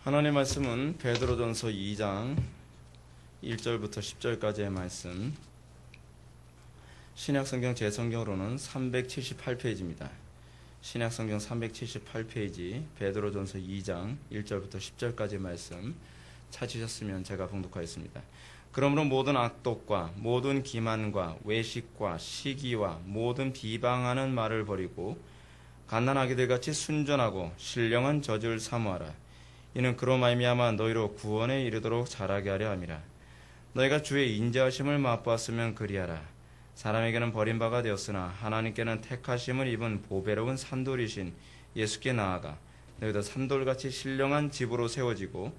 하나님의 말씀은 베드로전서 2장 1절부터 10절까지의 말씀, 신약성경 제 성경으로는 378페이지입니다. 신약성경 378페이지 베드로전서 2장 1절부터 10절까지의 말씀 찾으셨으면 제가 봉독하였습니다. 그러므로 모든 악독과 모든 기만과 외식과 시기와 모든 비방하는 말을 버리고 갓난아기들같이 순전하고 신령한 젖을 사모하라. 이는 그로 말미암아 너희로 구원에 이르도록 자라게 하려 함이라. 너희가 주의 인자하심을 맛보았으면 그리하라. 사람에게는 버림받아 되었으나 하나님께는 택하심을 입은 보배로운 산돌이신 예수께 나아가 너희도 산돌같이 신령한 집으로 세워지고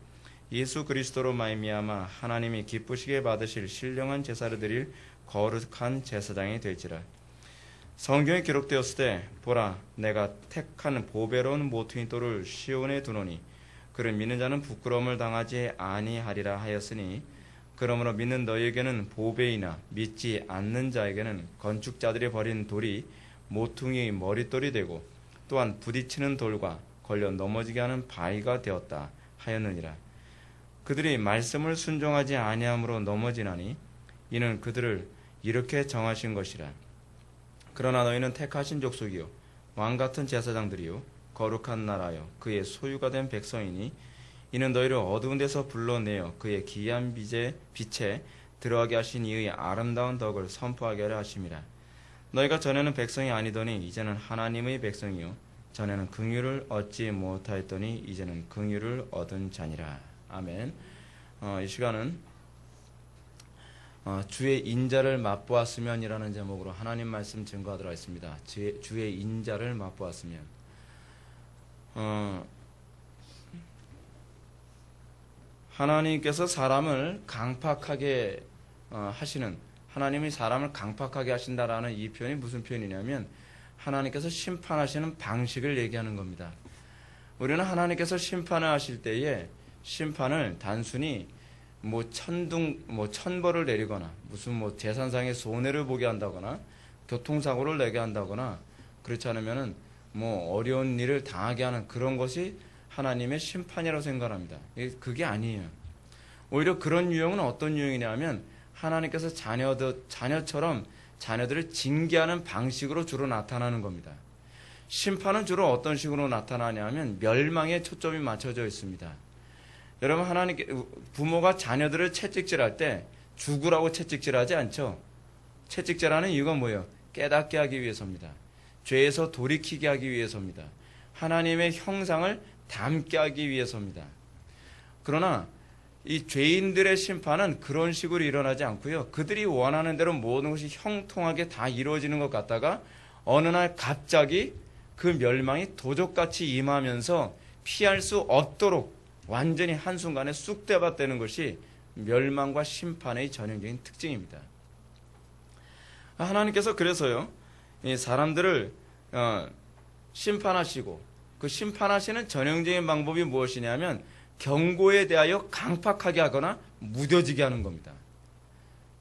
예수 그리스도로 말미암아 하나님이 기쁘시게 받으실 신령한 제사를 드릴 거룩한 제사장이 될지라. 성경에 기록되었을 때 보라, 내가 택한 보배로운 모퉁이 돌을 시온에 두노니 그를 믿는 자는 부끄러움을 당하지 아니하리라 하였으니, 그러므로 믿는 너희에게는 보배이나 믿지 않는 자에게는 건축자들이 버린 돌이 모퉁이의 머릿돌이 되고 또한 부딪히는 돌과 걸려 넘어지게 하는 바위가 되었다 하였느니라. 그들이 말씀을 순종하지 아니함으로 넘어지나니 이는 그들을 이렇게 정하신 것이라. 그러나 너희는 택하신 족속이요 왕같은 제사장들이요 거룩한 나라여 그의 소유가 된 백성이니 이는 너희를 어두운 데서 불러내어 그의 기이한 빛에 들어가게 하신 이의 아름다운 덕을 선포하게 하려 하심이라. 너희가 전에는 백성이 아니더니 이제는 하나님의 백성이요 전에는 긍휼을 얻지 못하였더니 이제는 긍휼을 얻은 자니라. 아멘. 이 시간은 주의 인자를 맛보았으면이라는 제목으로 하나님 말씀 증거하도록 하겠습니다. 주의 인자를 맛보았으면. 하나님께서 사람을 강팍하게 하시는, 하나님이 사람을 강팍하게 하신다라는 이 표현이 무슨 표현이냐면 하나님께서 심판하시는 방식을 얘기하는 겁니다. 우리는 하나님께서 심판을 하실 때에 심판을 단순히 천벌을 내리거나 무슨 재산상의 손해를 보게 한다거나 교통사고를 내게 한다거나 그렇지 않으면은 어려운 일을 당하게 하는 그런 것이 하나님의 심판이라고 생각합니다. 그게 아니에요. 오히려 그런 유형은 어떤 유형이냐면 하나님께서 자녀처럼 자녀들을 징계하는 방식으로 주로 나타나는 겁니다. 심판은 주로 어떤 식으로 나타나냐면 멸망에 초점이 맞춰져 있습니다. 여러분, 부모가 자녀들을 채찍질할 때 죽으라고 채찍질하지 않죠. 채찍질하는 이유가 뭐예요? 깨닫게 하기 위해서입니다. 죄에서 돌이키게 하기 위해서입니다. 하나님의 형상을 닮게 하기 위해서입니다. 그러나 이 죄인들의 심판은 그런 식으로 일어나지 않고요. 그들이 원하는 대로 모든 것이 형통하게 다 이루어지는 것 같다가 어느 날 갑자기 그 멸망이 도적같이 임하면서 피할 수 없도록 완전히 한순간에 쑥대밭되는 것이 멸망과 심판의 전형적인 특징입니다. 하나님께서 그래서요, 이 사람들을 심판하시고 그 심판하시는 전형적인 방법이 무엇이냐면 경고에 대하여 강팍하게 하거나 무뎌지게 하는 겁니다.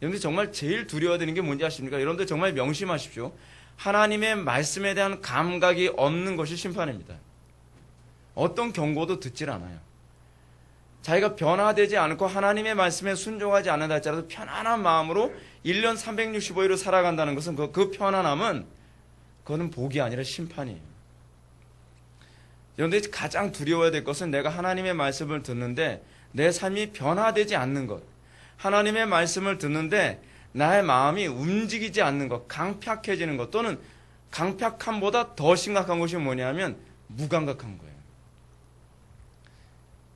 여러분들 정말 제일 두려워되는 게 뭔지 아십니까? 여러분들 정말 명심하십시오. 하나님의 말씀에 대한 감각이 없는 것이 심판입니다. 어떤 경고도 듣질 않아요. 자기가 변화되지 않고 하나님의 말씀에 순종하지 않는다 할지라도 편안한 마음으로 1년 365일을 살아간다는 것은 그 편안함은 그거는 복이 아니라 심판이에요. 여러분들이 가장 두려워야 될 것은 내가 하나님의 말씀을 듣는데 내 삶이 변화되지 않는 것, 하나님의 말씀을 듣는데 나의 마음이 움직이지 않는 것, 강팍해지는 것, 또는 강팍함보다 더 심각한 것이 뭐냐면 무감각한 거예요.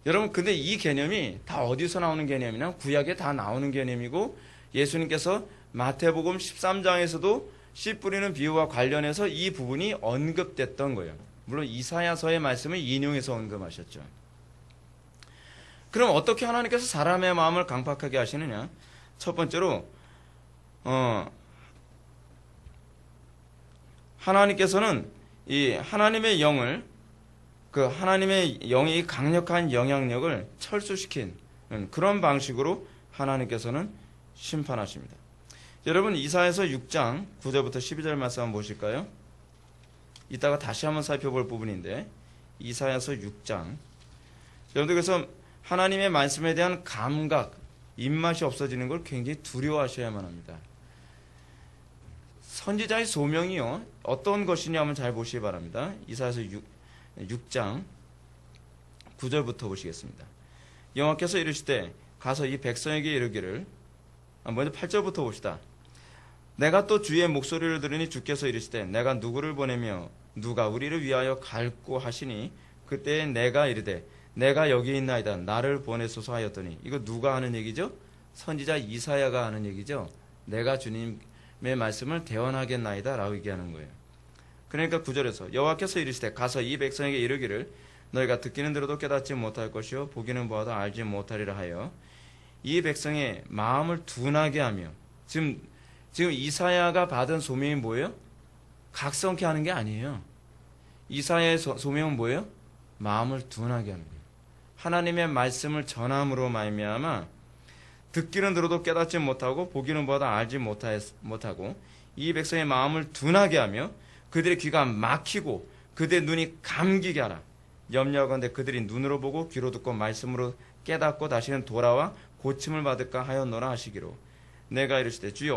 여러분, 근데 이 개념이 다 어디서 나오는 개념이냐? 구약에 다 나오는 개념이고 예수님께서 마태복음 13장에서도 씨 뿌리는 비유와 관련해서 이 부분이 언급됐던 거예요. 물론 이사야서의 말씀을 인용해서 언급하셨죠. 그럼 어떻게 하나님께서 사람의 마음을 강팍하게 하시느냐? 첫 번째로 하나님께서는 이 하나님의 영을, 그 하나님의 영이 강력한 영향력을 철수시킨 그런 방식으로 하나님께서는 심판하십니다. 여러분, 이사야서 6장 9절부터 12절 말씀 한번 보실까요? 이따가 다시 한번 살펴볼 부분인데 이사야서 6장 여러분들 그래서 하나님의 말씀에 대한 감각, 입맛이 없어지는 걸 굉장히 두려워하셔야만 합니다. 선지자의 소명이요, 어떤 것이냐 하면 잘 보시기 바랍니다. 이사야서 6장 9절부터 보시겠습니다. 여호와께서 이르시되 가서 이 백성에게 이르기를, 먼저 8절부터 봅시다. 내가 또 주의 목소리를 들으니 주께서 이르시되 내가 누구를 보내며 누가 우리를 위하여 갈고 하시니 그때에 내가 이르되 내가 여기 있나이다 나를 보내소서 하였더니, 이거 누가 하는 얘기죠? 선지자 이사야가 하는 얘기죠. 내가 주님의 말씀을 대언하겠나이다 라고 얘기하는 거예요. 그러니까 9절에서 여호와께서 이르시되 가서 이 백성에게 이르기를 너희가 듣기는 들어도 깨닫지 못할 것이요 보기는 보아도 알지 못하리라 하여 이 백성의 마음을 둔하게 하며, 지금 이사야가 받은 소명이 뭐예요? 각성케 하는 게 아니에요. 이사야의 소명은 뭐예요? 마음을 둔하게 하는 거예요. 하나님의 말씀을 전함으로 말미암아 듣기는 들어도 깨닫지 못하고 보기는 보아도 알지 못하고 이 백성의 마음을 둔하게 하며 그들의 귀가 막히고 그들의 눈이 감기게 하라. 염려하건대 그들이 눈으로 보고 귀로 듣고 말씀으로 깨닫고 다시는 돌아와 고침을 받을까 하였노라 하시기로, 내가 이르시되 주여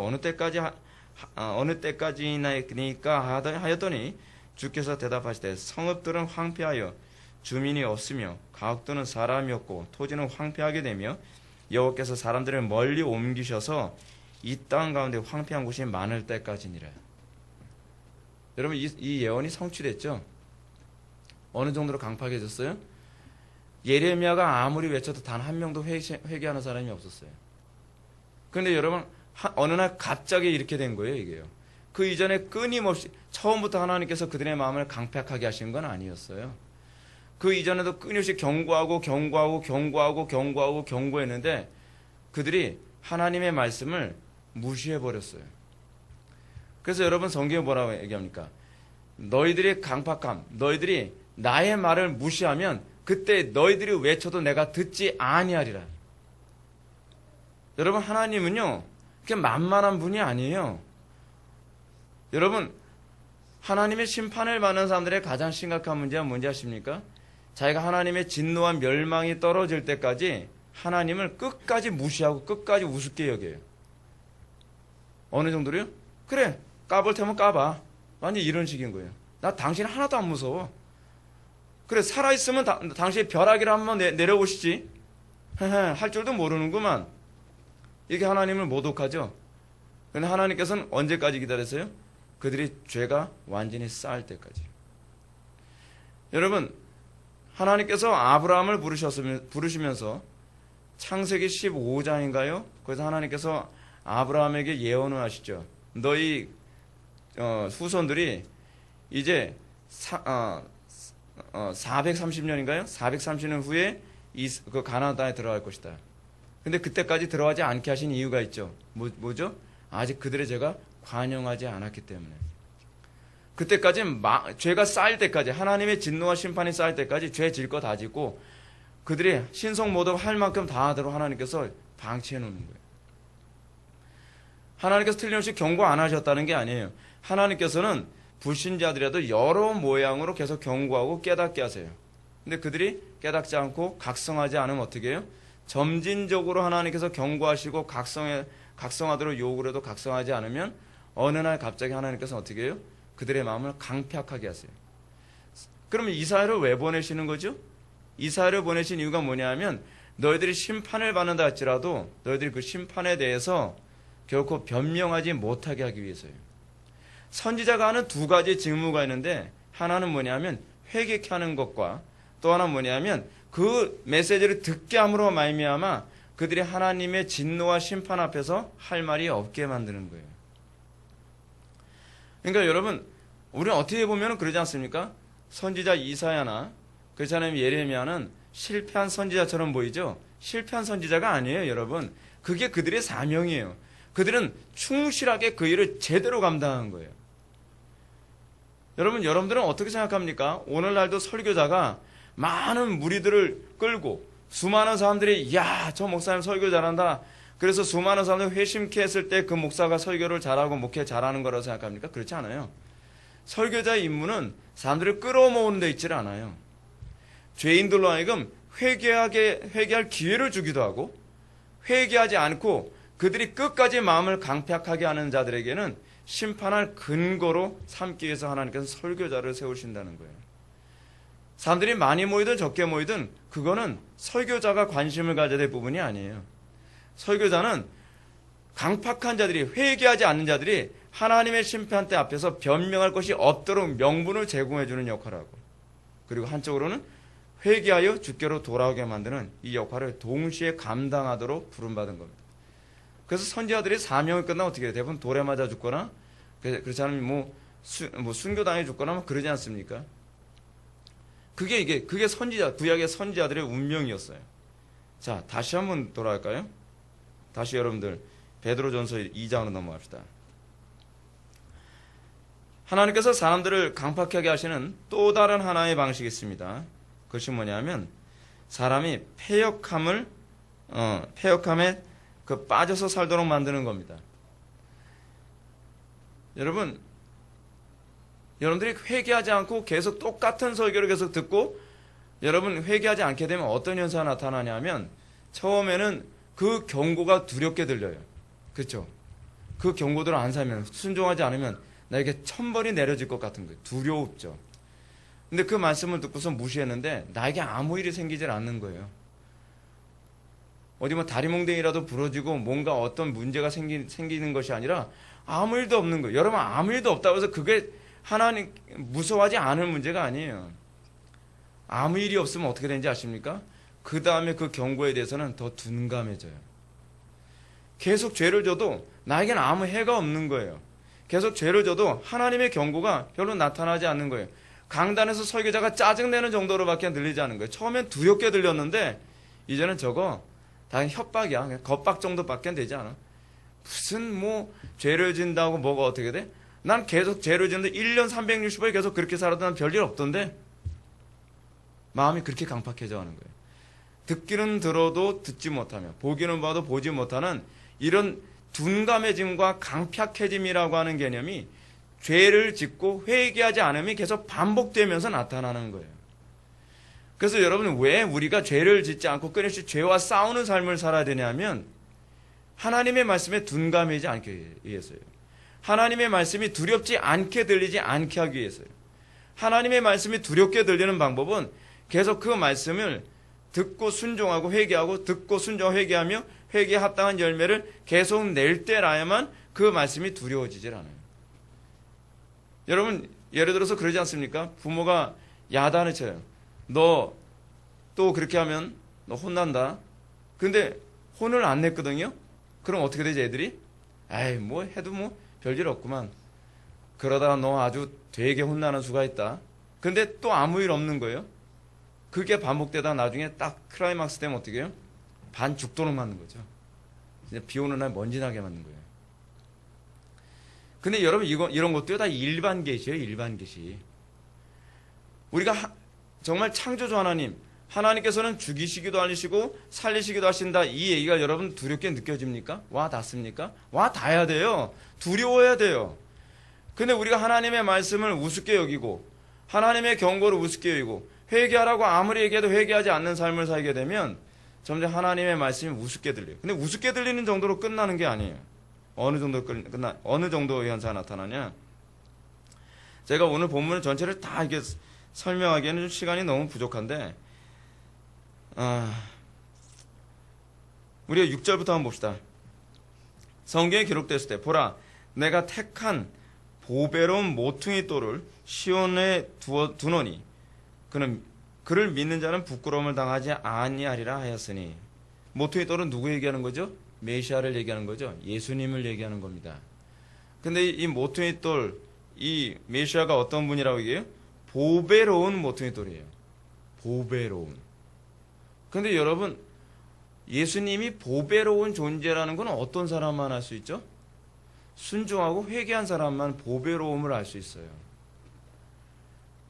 어느 때까지나이까 하였더니 주께서 대답하시되 성읍들은 황폐하여 주민이 없으며 가옥들은 사람이 없고 토지는 황폐하게 되며 여호와께서 사람들을 멀리 옮기셔서 이 땅 가운데 황폐한 곳이 많을 때까지니라. 여러분 이 예언이 성취됐죠? 어느 정도로 강팍해졌어요? 예레미야가 아무리 외쳐도 단 한 명도 회개하는 사람이 없었어요. 그런데 여러분 어느 날 갑자기 이렇게 된 거예요. 이게요. 그 이전에 끊임없이 처음부터 하나님께서 그들의 마음을 강팍하게 하신 건 아니었어요. 그 이전에도 끊임없이 경고했는데 그들이 하나님의 말씀을 무시해버렸어요. 그래서 여러분 성경에 뭐라고 얘기합니까? 너희들의 강팍함, 너희들이 나의 말을 무시하면 그때 너희들이 외쳐도 내가 듣지 아니하리라. 여러분 하나님은요 그렇게 만만한 분이 아니에요. 여러분 하나님의 심판을 받는 사람들의 가장 심각한 문제가 뭔지 아십니까? 자기가 하나님의 진노와 멸망이 떨어질 때까지 하나님을 끝까지 무시하고 끝까지 우습게 여겨요. 어느 정도로요? 그래 까볼 테면 까봐. 완전 이런 식인 거예요. 나 당신 하나도 안 무서워. 그래 살아있으면 당신이 벼락이라 한번 내려보시지. 할 줄도 모르는구만. 이게 하나님을 모독하죠. 그런데 하나님께서는 언제까지 기다렸어요? 그들이 죄가 완전히 쌓일 때까지. 여러분 하나님께서 아브라함을 부르시면서 창세기 15장인가요? 거기서 하나님께서 아브라함에게 예언을 하시죠. 너희 후손들이 이제 430년인가요? 430년 후에 그 가나안 땅에 들어갈 것이다. 근데 그때까지 들어가지 않게 하신 이유가 있죠. 뭐죠? 아직 그들의 죄가 관영하지 않았기 때문에. 그때까지 죄가 쌓일 때까지, 하나님의 진노와 심판이 쌓일 때까지 죄 질 거 다 짓고 그들이 신성모독 할 만큼 다 하도록 하나님께서 방치해 놓는 거예요. 하나님께서 틀림없이 경고 안 하셨다는 게 아니에요. 하나님께서는 불신자들이라도 여러 모양으로 계속 경고하고 깨닫게 하세요. 근데 그들이 깨닫지 않고 각성하지 않으면 어떻게 해요? 점진적으로 하나님께서 경고하시고 각성하도록 요구를 해도 각성하지 않으면 어느 날 갑자기 하나님께서 어떻게 해요? 그들의 마음을 강팍하게 하세요. 그러면 이사야를 왜 보내시는 거죠? 이사야를 보내신 이유가 뭐냐 하면 너희들이 심판을 받는다 할지라도 너희들이 그 심판에 대해서 결코 변명하지 못하게 하기 위해서예요. 선지자가 하는 두 가지 직무가 있는데 하나는 뭐냐면 회개케 하는 것과 또 하나는 뭐냐면 그 메시지를 듣게 함으로 말미암아 그들이 하나님의 진노와 심판 앞에서 할 말이 없게 만드는 거예요. 그러니까 여러분 우리는 어떻게 보면 그러지 않습니까? 선지자 이사야나 그렇지 않으면 예레미야는 실패한 선지자처럼 보이죠? 실패한 선지자가 아니에요. 여러분 그게 그들의 사명이에요. 그들은 충실하게 그 일을 제대로 감당한 거예요. 여러분들은 어떻게 생각합니까? 오늘날도 설교자가 많은 무리들을 끌고 수많은 사람들이 야, 저 목사님 설교 잘한다. 그래서 수많은 사람들이 회심케 했을 때 그 목사가 설교를 잘하고 목회 잘하는 거라고 생각합니까? 그렇지 않아요. 설교자의 임무는 사람들을 끌어모으는 데 있질 않아요. 죄인들로 하여금 회개할 기회를 주기도 하고, 회개하지 않고 그들이 끝까지 마음을 강팍하게 하는 자들에게는 심판할 근거로 삼기 위해서 하나님께서 설교자를 세우신다는 거예요. 사람들이 많이 모이든 적게 모이든 그거는 설교자가 관심을 가져야 될 부분이 아니에요. 설교자는 강팍한 자들이, 회개하지 않는 자들이 하나님의 심판대 앞에서 변명할 것이 없도록 명분을 제공해 주는 역할을 하고, 그리고 한쪽으로는 회개하여 주께로 돌아오게 만드는 이 역할을 동시에 감당하도록 부름받은 겁니다. 그래서 선지자들이 사명이 끝나면 어떻게 해요? 대부분 돌에 맞아 죽거나, 그렇지 않으면 순교당해 죽거나 그러지 않습니까? 그게 구약의 선지자들의 운명이었어요. 자, 다시 한번 돌아갈까요? 다시 여러분들 베드로전서 2장으로 넘어갑시다. 하나님께서 사람들을 강팍하게 하시는 또 다른 하나의 방식이 있습니다. 그것이 뭐냐면 사람이 패역함에 빠져서 살도록 만드는 겁니다. 여러분들이 회개하지 않고 계속 똑같은 설교를 계속 듣고, 여러분 회개하지 않게 되면 어떤 현상이 나타나냐면 처음에는 그 경고가 두렵게 들려요. 그렇죠? 그 경고들을 안 살면, 순종하지 않으면 나에게 천벌이 내려질 것 같은 거예요. 두려웠죠. 근데 그 말씀을 듣고서 무시했는데 나에게 아무 일이 생기질 않는 거예요. 어디 다리 몽둥이라도 부러지고 뭔가 어떤 문제가 생기는 것이 아니라 아무 일도 없는 거예요. 여러분, 아무 일도 없다고 해서 그게 하나님 무서워하지 않을 문제가 아니에요. 아무 일이 없으면 어떻게 되는지 아십니까? 그 다음에 그 경고에 대해서는 더 둔감해져요. 계속 죄를 져도 나에게는 아무 해가 없는 거예요. 계속 죄를 져도 하나님의 경고가 별로 나타나지 않는 거예요. 강단에서 설교자가 짜증내는 정도로밖에 들리지 않는 거예요. 처음엔 두렵게 들렸는데 이제는 저거 다 협박이야. 그냥 겁박 정도밖에 되지 않아. 무슨 죄를 진다고 뭐가 어떻게 돼? 난 계속 죄를 짓는데 1년 365일 계속 그렇게 살아도 난 별일 없던데. 마음이 그렇게 강팍해져 하는 거예요. 듣기는 들어도 듣지 못하며 보기는 봐도 보지 못하는 이런 둔감해짐과 강팍해짐이라고 하는 개념이 죄를 짓고 회개하지 않음이 계속 반복되면서 나타나는 거예요. 그래서 여러분, 왜 우리가 죄를 짓지 않고 끊임없이 죄와 싸우는 삶을 살아야 되냐면 하나님의 말씀에 둔감해지지 않기 위해서요. 하나님의 말씀이 두렵지 않게 들리지 않게 하기 위해서요. 하나님의 말씀이 두렵게 들리는 방법은 계속 그 말씀을 듣고 순종하고 회개하고, 듣고 순종하고 회개하며 회개에 합당한 열매를 계속 낼 때라야만 그 말씀이 두려워지질 않아요. 여러분, 예를 들어서 그러지 않습니까? 부모가 야단을 쳐요. 너 또 그렇게 하면 너 혼난다. 근데 혼을 안 냈거든요? 그럼 어떻게 되지, 애들이? 에이, 해도 별일 없구만. 그러다가 너 아주 되게 혼나는 수가 있다. 근데 또 아무 일 없는 거예요? 그게 반복되다 나중에 딱 클라이막스 되면 어떻게 해요? 반 죽도록 맞는 거죠. 이제 비 오는 날 먼지 나게 맞는 거예요. 근데 여러분, 이런 것도 다 일반 계시예요, 일반 계시. 우리가 정말 창조주 하나님께서는 죽이시기도 하시고 살리시기도 하신다, 이 얘기가 여러분 두렵게 느껴집니까? 와 닿습니까? 와 닿아야 돼요. 두려워야 돼요. 근데 우리가 하나님의 말씀을 우습게 여기고 하나님의 경고를 우습게 여기고 회개하라고 아무리 얘기해도 회개하지 않는 삶을 살게 되면 점점 하나님의 말씀이 우습게 들려요. 근데 우습게 들리는 정도로 끝나는 게 아니에요. 어느 정도 현상이 나타나냐? 제가 오늘 본문 전체를 다 이게 설명하기에는 시간이 너무 부족한데, 우리가 6절부터 한번 봅시다. 성경에 기록됐을 때, 보라, 내가 택한 보배로운 모퉁이 돌을 시온에 두노니 그를 믿는 자는 부끄러움을 당하지 아니하리라 하였으니. 모퉁이 돌은 누구 얘기하는 거죠? 메시아를 얘기하는 거죠. 예수님을 얘기하는 겁니다. 근데 이 모퉁이 돌, 이 메시아가 어떤 분이라고 얘기해요? 보배로운 모퉁이 돌이에요. 보배로운. 근데 여러분, 예수님이 보배로운 존재라는 건 어떤 사람만 알 수 있죠? 순종하고 회개한 사람만 보배로움을 알 수 있어요.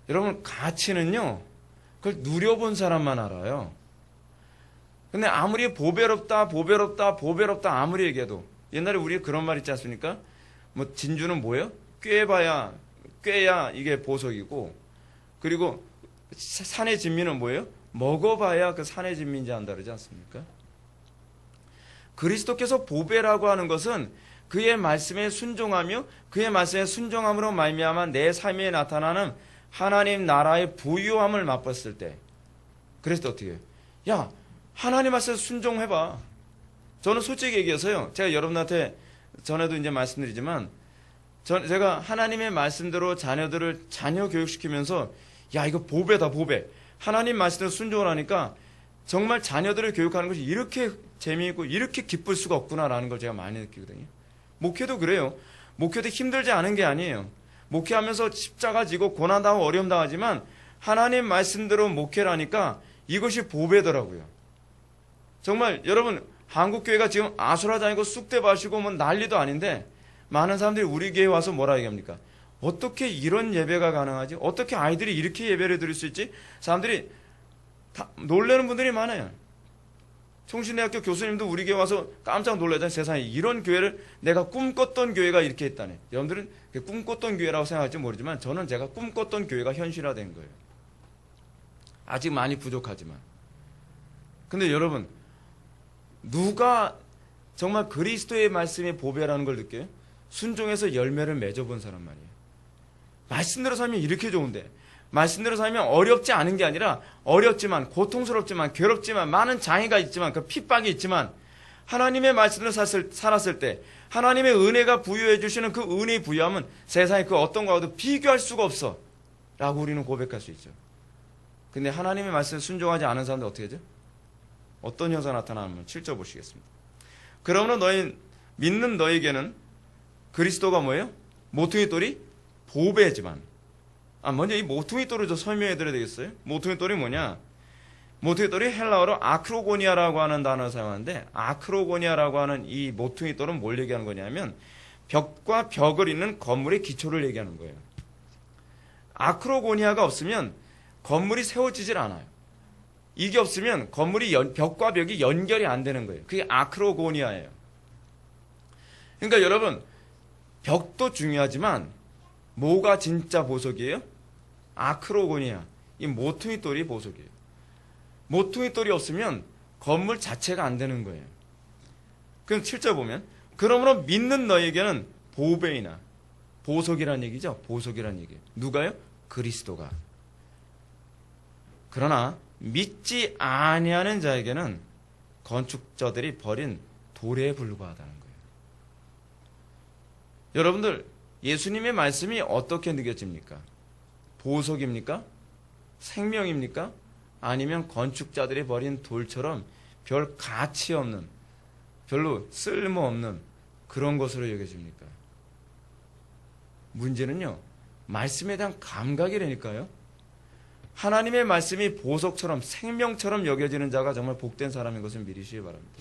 여러분, 가치는요, 그걸 누려본 사람만 알아요. 근데 아무리 보배롭다 아무리 얘기해도, 옛날에 우리 그런 말 있지 않습니까? 진주는 뭐예요? 꿰야 이게 보석이고, 그리고 산의 진미는 뭐예요? 먹어봐야 그 산의 진미인지 안다 그러지 않습니까? 그리스도께서 보배라고 하는 것은 그의 말씀에 순종하며 그의 말씀에 순종함으로 말미암아 내 삶에 나타나는 하나님 나라의 부유함을 맛봤을 때, 그랬을 때 어떻게 해요? 야, 하나님 말씀에 순종해봐. 저는 솔직히 얘기해서요, 제가 여러분한테 전에도 이제 말씀드리지만, 제가 하나님의 말씀대로 자녀들을 자녀 교육시키면서, 야, 이거 보배다, 보배. 하나님 말씀대로 순종을 하니까 정말 자녀들을 교육하는 것이 이렇게 재미있고 이렇게 기쁠 수가 없구나라는 걸 제가 많이 느끼거든요. 목회도 그래요. 목회도 힘들지 않은 게 아니에요. 목회하면서 십자가 지고 고난당하고 어려움 당하지만 하나님 말씀대로 목회를 하니까 이것이 보배더라고요. 정말 여러분, 한국교회가 지금 아수라장이고 쑥대밭이고 뭐 난리도 아닌데 많은 사람들이 우리 교회에 와서 뭐라 얘기합니까? 어떻게 이런 예배가 가능하지? 어떻게 아이들이 이렇게 예배를 드릴 수 있지? 사람들이 다 놀라는 분들이 많아요. 총신대학교 교수님도 우리 교회 와서 깜짝 놀라잖아요. 세상에 이런 교회를 내가 꿈꿨던 교회가 이렇게 했다네. 여러분들은 꿈꿨던 교회라고 생각할지 모르지만 저는 제가 꿈꿨던 교회가 현실화된 거예요. 아직 많이 부족하지만. 근데 여러분, 누가 정말 그리스도의 말씀의 보배라는 걸 느껴요? 순종해서 열매를 맺어본 사람 말이에요. 말씀대로 살면 이렇게 좋은데, 말씀대로 살면 어렵지 않은 게 아니라 어렵지만 고통스럽지만 괴롭지만 많은 장애가 있지만 그 핍박이 있지만 하나님의 말씀으로 살았을 때 하나님의 은혜가 부여해 주시는 그 은혜의 부여함은 세상에 그 어떤 것과도 비교할 수가 없어 라고 우리는 고백할 수 있죠. 근데 하나님의 말씀에 순종하지 않은 사람들 어떻게 하죠? 어떤 현상이 나타나면 7절 보시겠습니다. 그러므로 믿는 너에게는 그리스도가 뭐예요? 모퉁이 돌이 보배지만, 먼저 이 모퉁이 돌을 좀 설명해 드려야 되겠어요? 모퉁이 돌이 뭐냐? 모퉁이 돌이 헬라어로 아크로고니아라고 하는 단어를 사용하는데, 아크로고니아라고 하는 이 모퉁이 돌은 뭘 얘기하는 거냐면 벽과 벽을 잇는 건물의 기초를 얘기하는 거예요. 아크로고니아가 없으면 건물이 세워지질 않아요. 이게 없으면 건물이 벽과 벽이 연결이 안 되는 거예요. 그게 아크로고니아예요. 그러니까 여러분, 벽도 중요하지만 뭐가 진짜 보석이에요? 아크로고니아, 이 모퉁이 돌이 보석이에요. 모퉁이 돌이 없으면 건물 자체가 안 되는 거예요. 그럼 7절 보면, 그러므로 믿는 너에게는 보배이나, 보석이란 얘기죠. 보석이란 얘기예요. 누가요? 그리스도가. 그러나 믿지 아니하는 자에게는 건축자들이 버린 돌에 불과하다는 거예요. 여러분들, 예수님의 말씀이 어떻게 느껴집니까? 보석입니까? 생명입니까? 아니면 건축자들이 버린 돌처럼 별 가치 없는, 별로 쓸모없는 그런 것으로 여겨집니까? 문제는요, 말씀에 대한 감각이라니까요. 하나님의 말씀이 보석처럼 생명처럼 여겨지는 자가 정말 복된 사람인 것을 믿으시기 바랍니다.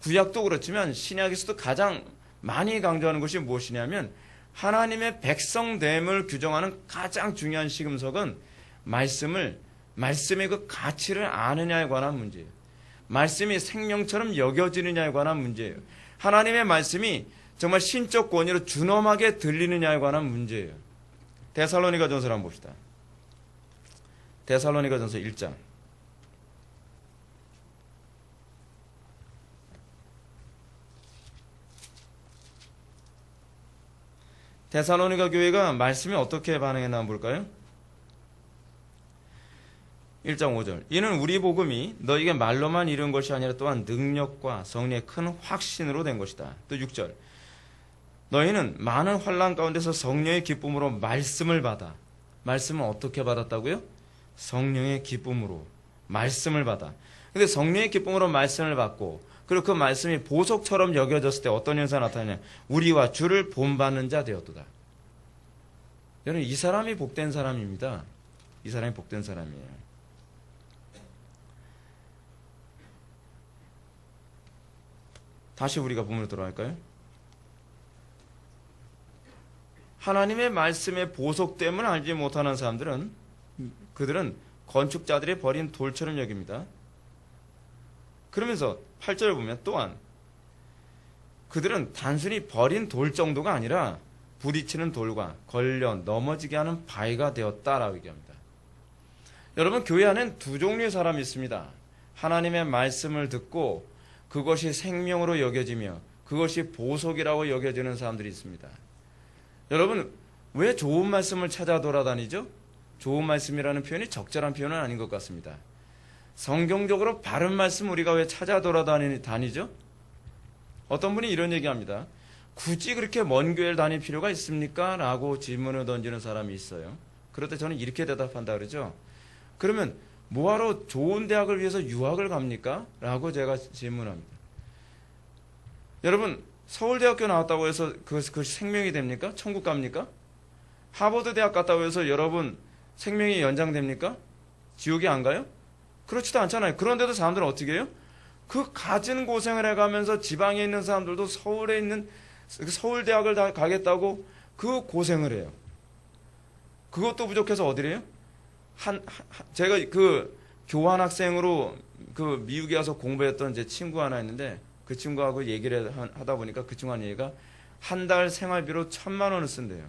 구약도 그렇지만 신약에서도 가장 많이 강조하는 것이 무엇이냐면 하나님의 백성됨을 규정하는 가장 중요한 시금석은 말씀의 그 가치를 아느냐에 관한 문제예요. 말씀이 생명처럼 여겨지느냐에 관한 문제예요. 하나님의 말씀이 정말 신적 권위로 준엄하게 들리느냐에 관한 문제예요. 데살로니가전서를 한번 봅시다. 데살로니가전서 1장. 데살로니가 교회가 말씀에 어떻게 반응했나 한번 볼까요? 1장 5절. 이는 우리 복음이 너에게 말로만 이룬 것이 아니라 또한 능력과 성령의 큰 확신으로 된 것이다. 또 6절. 너희는 많은 환난 가운데서 성령의 기쁨으로 말씀을 받아. 말씀은 어떻게 받았다고요? 성령의 기쁨으로 말씀을 받아. 근데 성령의 기쁨으로 말씀을 받고, 그리고 그 말씀이 보석처럼 여겨졌을 때 어떤 현상이 나타나냐? 우리와 주를 본받는 자 되었도다. 여러분, 이 사람이 복된 사람입니다. 이 사람이 복된 사람이에요. 다시 우리가 본문으로 돌아갈까요? 하나님의 말씀의 보석됨을 알지 못하는 사람들은, 그들은 건축자들이 버린 돌처럼 여깁니다. 그러면서 8절을 보면 또한 그들은 단순히 버린 돌 정도가 아니라 부딪히는 돌과 걸려 넘어지게 하는 바위가 되었다라고 얘기합니다. 여러분, 교회 안엔 두 종류의 사람이 있습니다. 하나님의 말씀을 듣고 그것이 생명으로 여겨지며 그것이 보속이라고 여겨지는 사람들이 있습니다. 여러분, 왜 좋은 말씀을 찾아 돌아다니죠? 좋은 말씀이라는 표현이 적절한 표현은 아닌 것 같습니다. 성경적으로 바른 말씀 우리가 왜 찾아 돌아다니죠? 어떤 분이 이런 얘기합니다. 굳이 그렇게 먼 교회를 다닐 필요가 있습니까? 라고 질문을 던지는 사람이 있어요. 그럴 때 저는 이렇게 대답한다 그러죠. 그러면 뭐하러 좋은 대학을 위해서 유학을 갑니까? 라고 제가 질문합니다. 여러분, 서울대학교 나왔다고 해서 그것이 생명이 됩니까? 천국 갑니까? 하버드 대학 갔다고 해서 여러분 생명이 연장됩니까? 지옥에 안 가요? 그렇지도 않잖아요. 그런데도 사람들은 어떻게 해요? 그 갖은 고생을 해가면서 지방에 있는 사람들도 서울에 있는 서울대학을 다 가겠다고 그 고생을 해요. 그것도 부족해서 어디래요? 제가 그 교환학생으로 그 미국에 와서 공부했던 제 친구 하나 있는데 그 친구하고 얘기를 하다 보니까 그 친구 하는 얘기가 한 달 생활비로 1,000만 원을 쓴대요.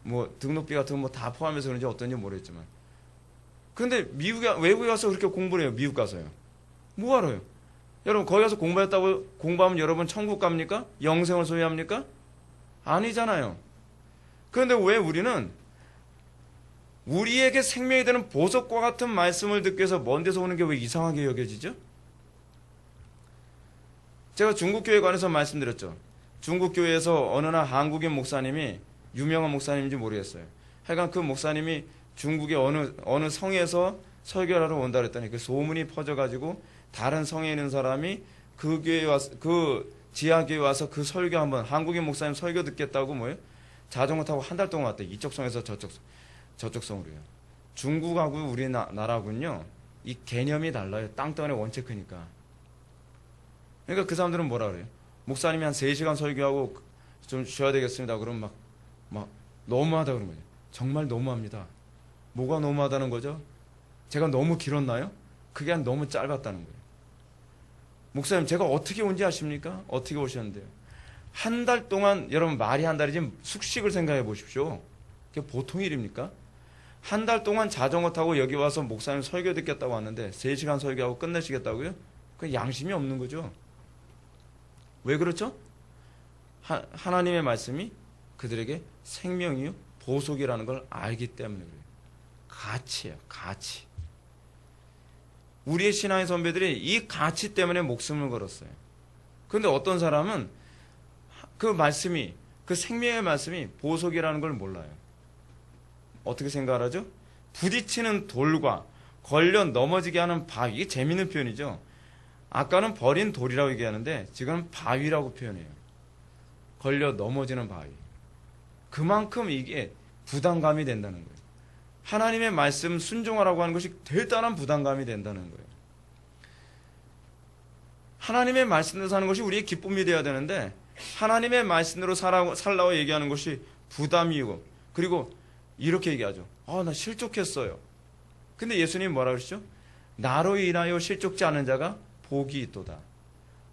뭐 등록비 같은 거 뭐 다 포함해서 그런지 어떤지 모르겠지만. 근데 외국에 가서 그렇게 공부를 해요. 미국 가서요. 뭐하러요? 여러분, 거기 가서 공부하면 여러분 천국 갑니까? 영생을 소유합니까? 아니잖아요. 그런데 왜 우리는 우리에게 생명이 되는 보석과 같은 말씀을 듣기 위해서 먼 데서 오는 게 왜 이상하게 여겨지죠? 제가 중국교회에 관해서 말씀드렸죠. 중국교회에서 어느 날 한국인 목사님이, 유명한 목사님인지 모르겠어요. 하여간 그 목사님이 중국의 어느 성에서 설교를 하러 온다 그랬더니 그 소문이 퍼져가지고 다른 성에 있는 사람이 그 교회에 와서, 그 지하교회에 와서 그 설교 한번, 한국인 목사님 설교 듣겠다고 뭐예요? 자전거 타고 한 달 동안 왔대. 이쪽 성에서 저쪽 성으로요. 중국하고 우리나라하고는요, 이 개념이 달라요. 땅덩어리 원체크니까. 그러니까 그 사람들은 뭐라 그래요? 목사님이 한 3시간 설교하고 좀 쉬어야 되겠습니다. 그러면 막 너무하다 그런 거죠. 정말 너무합니다. 뭐가 너무하다는 거죠? 제가 너무 길었나요? 그게 너무 짧았다는 거예요. 목사님, 제가 어떻게 온지 아십니까? 어떻게 오셨는데요? 한 달 동안, 여러분 말이 한 달이지 숙식을 생각해 보십시오. 그게 보통 일입니까? 한 달 동안 자전거 타고 여기 와서 목사님 설교 듣겠다고 왔는데 3시간 설교하고 끝내시겠다고요? 그 양심이 없는 거죠. 왜 그렇죠? 하나님의 말씀이 그들에게 생명이요 보속이라는 걸 알기 때문에 그래요. 가치예요. 가치. 우리의 신앙의 선배들이 이 가치 때문에 목숨을 걸었어요. 그런데 어떤 사람은 그 말씀이, 그 생명의 말씀이 보속이라는 걸 몰라요. 어떻게 생각하죠? 부딪히는 돌과 걸려 넘어지게 하는 바위. 이게 재밌는 표현이죠. 아까는 버린 돌이라고 얘기하는데 지금은 바위라고 표현해요. 걸려 넘어지는 바위. 그만큼 이게 부담감이 된다는 거예요. 하나님의 말씀 순종하라고 하는 것이 대단한 부담감이 된다는 거예요. 하나님의 말씀대로 사는 것이 우리의 기쁨이 되어야 되는데 하나님의 말씀대로 살라고 얘기하는 것이 부담이고, 그리고 이렇게 얘기하죠. 나 실족했어요. 근데 예수님이 뭐라 그러시죠? 나로 인하여 실족지 않은 자가 복이 있도다.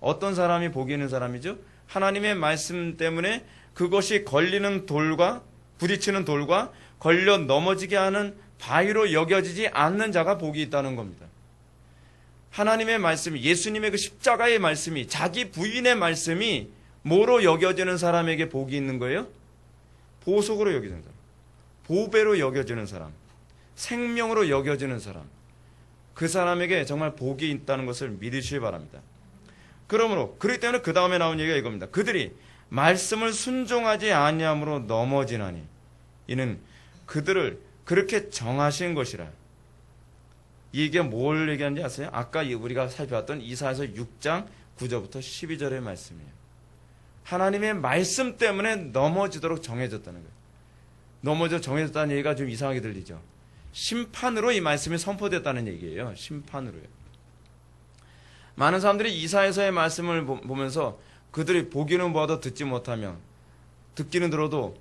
어떤 사람이 복이 있는 사람이죠? 하나님의 말씀 때문에 그것이 걸리는 돌과 부딪히는 돌과 걸려 넘어지게 하는 바위로 여겨지지 않는 자가 복이 있다는 겁니다. 하나님의 말씀이, 예수님의 그 십자가의 말씀이, 자기 부인의 말씀이 뭐로 여겨지는 사람에게 복이 있는 거예요? 보석으로 여겨지는 사람, 보배로 여겨지는 사람, 생명으로 여겨지는 사람, 그 사람에게 정말 복이 있다는 것을 믿으시기 바랍니다. 그러므로 그렇기 때문에 그 다음에 나온 얘기가 이겁니다. 그들이 말씀을 순종하지 아니함으로 넘어지나니 이는 그들을 그렇게 정하신 것이라. 이게 뭘 얘기하는지 아세요? 아까 우리가 살펴봤던 이사야서 6장 9절부터 12절의 말씀이에요. 하나님의 말씀 때문에 넘어지도록 정해졌다는 거예요. 정해졌다는 얘기가 좀 이상하게 들리죠. 심판으로 이 말씀이 선포됐다는 얘기예요. 심판으로요. 많은 사람들이 이사야서의 말씀을 보면서 그들이 보기는 보아도 듣지 못하며, 듣기는 들어도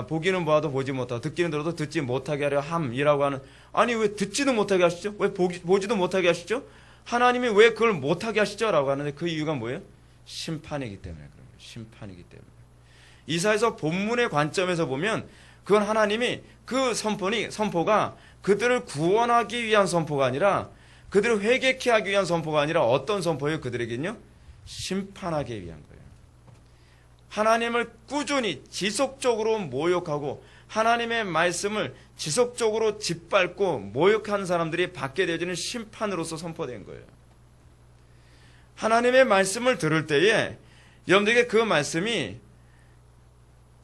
보기는 보아도 보지 못하고 듣기는 들어도 듣지 못하게 하려 함이라고 하는, 아니 왜 듣지도 못하게 하시죠? 왜 보지도 못하게 하시죠? 하나님이 왜 그걸 못하게 하시죠? 라고 하는데 그 이유가 뭐예요? 심판이기 때문에 그런 거예요. 심판이기 때문에. 이사야서 본문의 관점에서 보면 그건 하나님이 그 선포가 그들을 구원하기 위한 선포가 아니라, 그들을 회개케 하기 위한 선포가 아니라 어떤 선포예요? 그들에게는요, 심판하기 위한 거예요. 하나님을 꾸준히 지속적으로 모욕하고 하나님의 말씀을 지속적으로 짓밟고 모욕한 사람들이 받게 되어지는 심판으로서 선포된 거예요. 하나님의 말씀을 들을 때에 여러분들에게 그 말씀이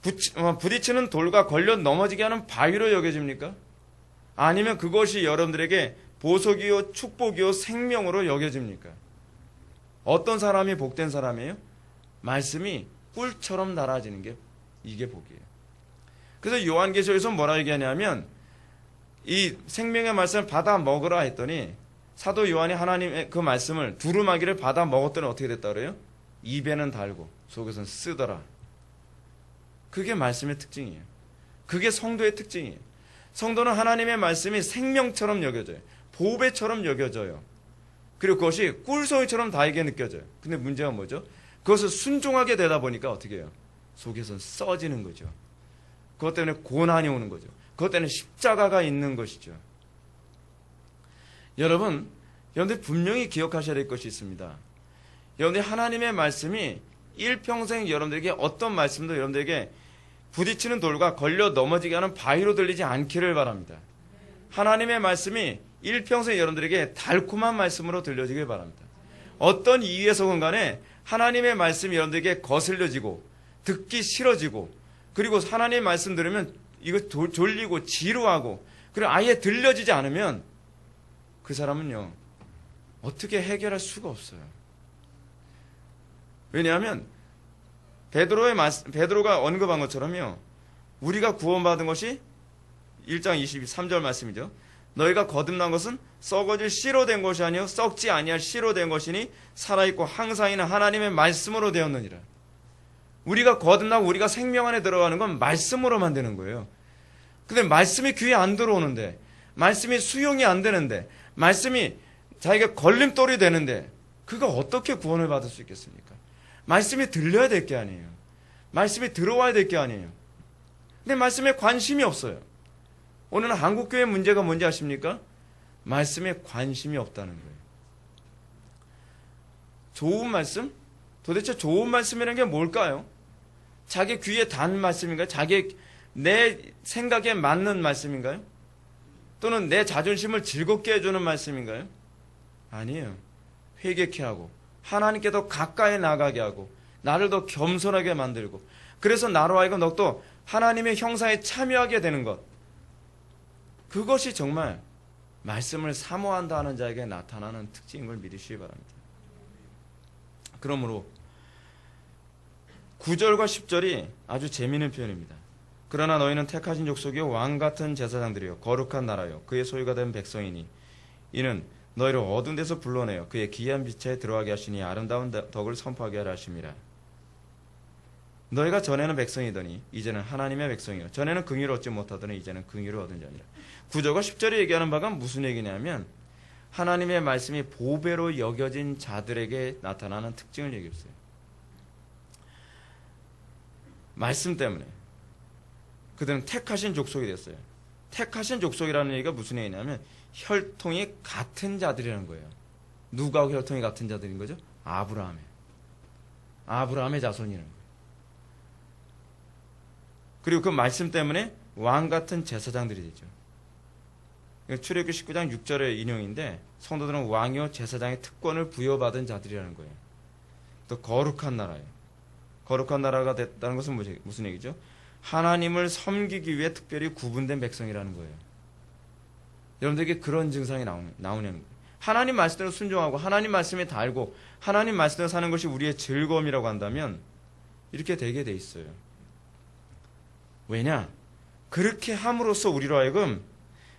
부딪히는 돌과 걸려 넘어지게 하는 바위로 여겨집니까? 아니면 그것이 여러분들에게 보석이요 축복이요 생명으로 여겨집니까? 어떤 사람이 복된 사람이에요? 말씀이 꿀처럼 날아지는 게 이게 복이에요. 그래서 요한계시록에서 뭐라 얘기하냐면 이 생명의 말씀을 받아 먹으라 했더니 사도 요한이 하나님의 그 말씀을 두루마기를 받아 먹었더니 어떻게 됐다 그래요? 입에는 달고 속에서는 쓰더라. 그게 말씀의 특징이에요. 그게 성도의 특징이에요. 성도는 하나님의 말씀이 생명처럼 여겨져요. 보배처럼 여겨져요. 그리고 그것이 꿀송이처럼 다에게 느껴져요. 근데 문제가 뭐죠? 그것을 순종하게 되다 보니까 어떻게 해요? 속에서는 써지는 거죠. 그것 때문에 고난이 오는 거죠. 그것 때문에 십자가가 있는 것이죠. 여러분들 분명히 기억하셔야 될 것이 있습니다. 여러분들 하나님의 말씀이 일평생 여러분들에게 어떤 말씀도 여러분들에게 부딪히는 돌과 걸려 넘어지게 하는 바위로 들리지 않기를 바랍니다. 하나님의 말씀이 일평생 여러분들에게 달콤한 말씀으로 들려지길 바랍니다. 어떤 이유에서건 간에 하나님의 말씀이 여러분들에게 거슬려지고 듣기 싫어지고 그리고 하나님의 말씀 들으면 이거 졸리고 지루하고 그리고 아예 들려지지 않으면 그 사람은요 어떻게 해결할 수가 없어요. 왜냐하면 베드로가 언급한 것처럼요 우리가 구원받은 것이 1장 23절 말씀이죠. 너희가 거듭난 것은 썩어질 씨로 된 것이 아니요 썩지 아니할 씨로 된 것이니 살아있고 항상 있는 하나님의 말씀으로 되었느니라. 우리가 거듭나고 우리가 생명 안에 들어가는 건 말씀으로만 되는 거예요. 근데 말씀이 귀에 안 들어오는데 말씀이 수용이 안 되는데 말씀이 자기가 걸림돌이 되는데 그가 어떻게 구원을 받을 수 있겠습니까? 말씀이 들려야 될 게 아니에요. 말씀이 들어와야 될 게 아니에요. 근데 말씀에 관심이 없어요. 오늘은 한국교회 문제가 뭔지 아십니까? 말씀에 관심이 없다는 거예요. 좋은 말씀? 도대체 좋은 말씀이라는 게 뭘까요? 자기 귀에 닿는 말씀인가요? 내 생각에 맞는 말씀인가요? 또는 내 자존심을 즐겁게 해주는 말씀인가요? 아니에요. 회개케 하고 하나님께 더 가까이 나가게 하고 나를 더 겸손하게 만들고 그래서 나로 하여금 또 하나님의 형상에 참여하게 되는 것, 그것이 정말 말씀을 사모한다 하는 자에게 나타나는 특징인 걸 믿으시기 바랍니다. 그러므로 9절과 10절이 아주 재미있는 표현입니다. 그러나 너희는 택하신 족속이요 왕같은 제사장들이요 거룩한 나라요 그의 소유가 된 백성이니 이는 너희를 어두운 데서 불러내어 그의 기이한 빛에 들어가게 하시니 아름다운 덕을 선포하게 하라 하심이라. 너희가 전에는 백성이더니 이제는 하나님의 백성이요 전에는 긍휼을 얻지 못하더니 이제는 긍휼을 얻은 자니라. 9절과 10절이 얘기하는 바가 무슨 얘기냐면 하나님의 말씀이 보배로 여겨진 자들에게 나타나는 특징을 얘기했어요. 말씀 때문에 그들은 택하신 족속이 됐어요. 택하신 족속이라는 얘기가 무슨 얘기냐면 혈통이 같은 자들이라는 거예요. 누가 혈통이 같은 자들인 거죠? 아브라함의 자손이라는 거예요. 그리고 그 말씀 때문에 왕 같은 제사장들이 되죠. 출애굽기 19장 6절의 인용인데 성도들은 왕이요 제사장의 특권을 부여받은 자들이라는 거예요. 또 거룩한 나라예요. 거룩한 나라가 됐다는 것은 무슨 얘기죠? 하나님을 섬기기 위해 특별히 구분된 백성이라는 거예요. 여러분들에게 그런 증상이 나오냐는 거예요. 하나님 말씀대로 순종하고 하나님 말씀에 달고 하나님 말씀대로 사는 것이 우리의 즐거움이라고 한다면 이렇게 되게 돼 있어요. 왜냐? 그렇게 함으로써 우리로 하여금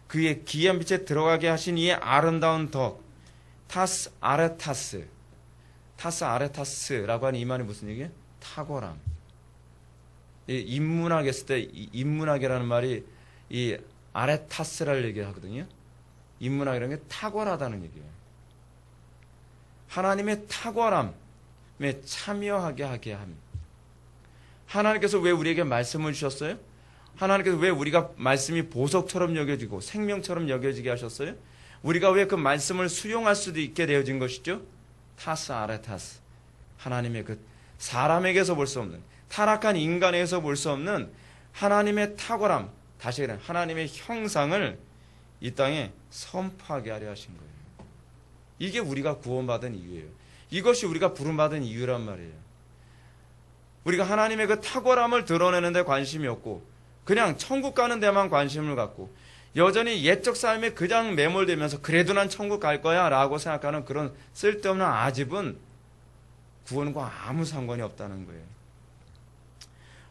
그의 기이한 빛에 들어가게 하신 이의 아름다운 덕, 타스 아레타스라고 하는 이 말이 무슨 얘기예요? 탁월함. 인문학 했을 때 인문학이라는 말이 이 아레타스를 얘기하거든요. 인문학이라는 게 탁월하다는 얘기예요. 하나님의 탁월함에 참여하게 하게 함. 하나님께서 왜 우리에게 말씀을 주셨어요? 하나님께서 왜 우리가 말씀이 보석처럼 여겨지고 생명처럼 여겨지게 하셨어요? 우리가 왜 그 말씀을 수용할 수도 있게 되어진 것이죠? 타스 아레타스. 하나님의 그 사람에게서 볼 수 없는, 타락한 인간에서 볼 수 없는 하나님의 탁월함, 다시 그래 하나님의 형상을 이 땅에 선포하게 하려 하신 거예요. 이게 우리가 구원받은 이유예요. 이것이 우리가 부름받은 이유란 말이에요. 우리가 하나님의 그 탁월함을 드러내는 데 관심이 없고 그냥 천국 가는 데만 관심을 갖고 여전히 옛적 삶에 그냥 매몰되면서 그래도 난 천국 갈 거야 라고 생각하는 그런 쓸데없는 아집은 구원과 아무 상관이 없다는 거예요.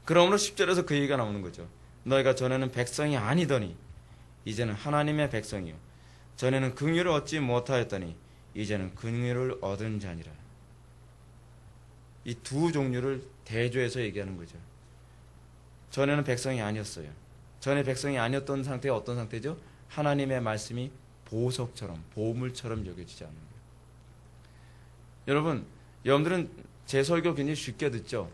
그러므로 10절에서 그 얘기가 나오는 거죠. 너희가 전에는 백성이 아니더니 이제는 하나님의 백성이요 전에는 긍휼을 얻지 못하였더니 이제는 긍휼을 얻은 자니라. 이 두 종류를 대조해서 얘기하는 거죠. 전에는 백성이 아니었어요. 전에 백성이 아니었던 상태가 어떤 상태죠? 하나님의 말씀이 보석처럼 보물처럼 여겨지지 않는 거예요. 여러분, 여러분들은 제 설교 굉장히 쉽게 듣죠.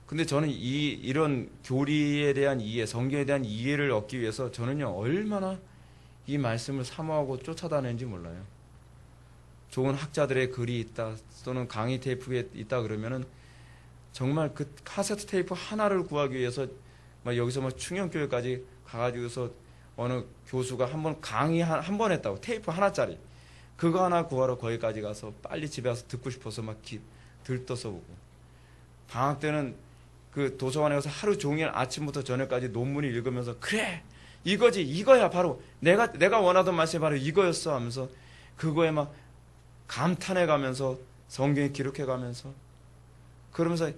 근데 저는 이런 교리에 대한 이해, 성경에 대한 이해를 얻기 위해서 저는요 얼마나 이 말씀을 사모하고 쫓아다니는지 몰라요. 좋은 학자들의 글이 있다 또는 강의 테이프에 있다 그러면은 정말 그 카세트 테이프 하나를 구하기 위해서 막 여기서 막 충영교회까지 가가지고서 어느 교수가 한번 강의 한 번 했다고 테이프 하나짜리 그거 하나 구하러 거기까지 가서 빨리 집에 와서 듣고 싶어서 막 들떠서 보고 방학 때는 그 도서관에 가서 하루 종일 아침부터 저녁까지 논문을 읽으면서 그래 이거지 이거야 바로 내가 원하던 말씀이 바로 이거였어 하면서 그거에 막 감탄해 가면서 성경에 기록해 가면서 그러면서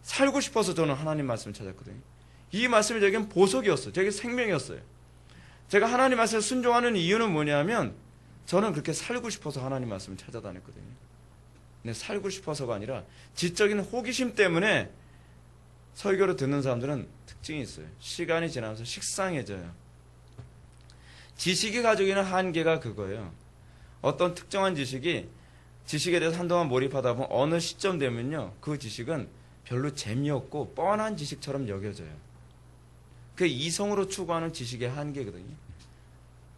살고 싶어서 저는 하나님 말씀을 찾았거든요. 이 말씀이 저에겐 보석이었어요. 저에게 생명이었어요. 제가 하나님 말씀을 순종하는 이유는 뭐냐면 저는 그렇게 살고 싶어서 하나님 말씀을 찾아다녔거든요. 근데 살고 싶어서가 아니라 지적인 호기심 때문에 설교를 듣는 사람들은 특징이 있어요. 시간이 지나면서 식상해져요. 지식이 가지고 있는 한계가 그거예요. 어떤 특정한 지식에 대해서 한동안 몰입하다 보면 어느 시점 되면요 그 지식은 별로 재미없고 뻔한 지식처럼 여겨져요. 그게 이성으로 추구하는 지식의 한계거든요.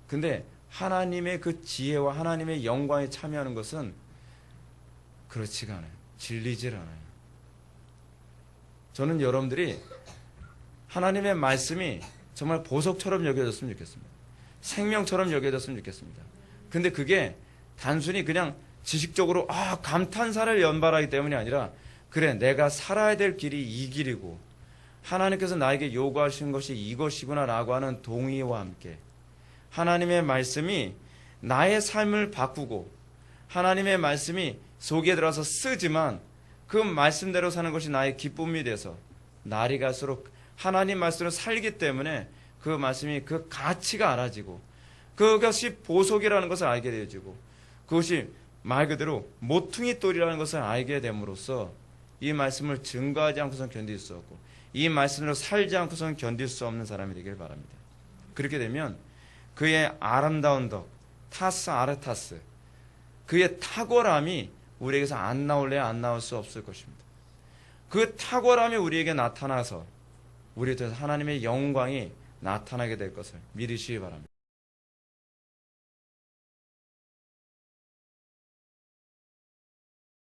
근데 하나님의 그 지혜와 하나님의 영광에 참여하는 것은 그렇지가 않아요. 질리질 않아요. 저는 여러분들이 하나님의 말씀이 정말 보석처럼 여겨졌으면 좋겠습니다. 생명처럼 여겨졌으면 좋겠습니다. 근데 그게 단순히 그냥 지식적으로 감탄사를 연발하기 때문이 아니라 그래 내가 살아야 될 길이 이 길이고 하나님께서 나에게 요구하신 것이 이것이구나 라고 하는 동의와 함께 하나님의 말씀이 나의 삶을 바꾸고 하나님의 말씀이 속에 들어서 쓰지만 그 말씀대로 사는 것이 나의 기쁨이 돼서 날이 갈수록 하나님 말씀으로 살기 때문에 그 말씀이 그 가치가 알아지고 그것이 보석이라는 것을 알게 되어지고 그것이 말 그대로 모퉁이 돌이라는 것을 알게 됨으로써 이 말씀을 증거하지 않고서는 견딜 수 없고 이 말씀으로 살지 않고서는 견딜 수 없는 사람이 되길 바랍니다. 그렇게 되면 그의 아름다운 덕, 타스 아르타스, 그의 탁월함이 우리에게서 안 나올래야 안 나올 수 없을 것입니다. 그 탁월함이 우리에게 나타나서 우리에 대해서 하나님의 영광이 나타나게 될 것을 믿으시기 바랍니다.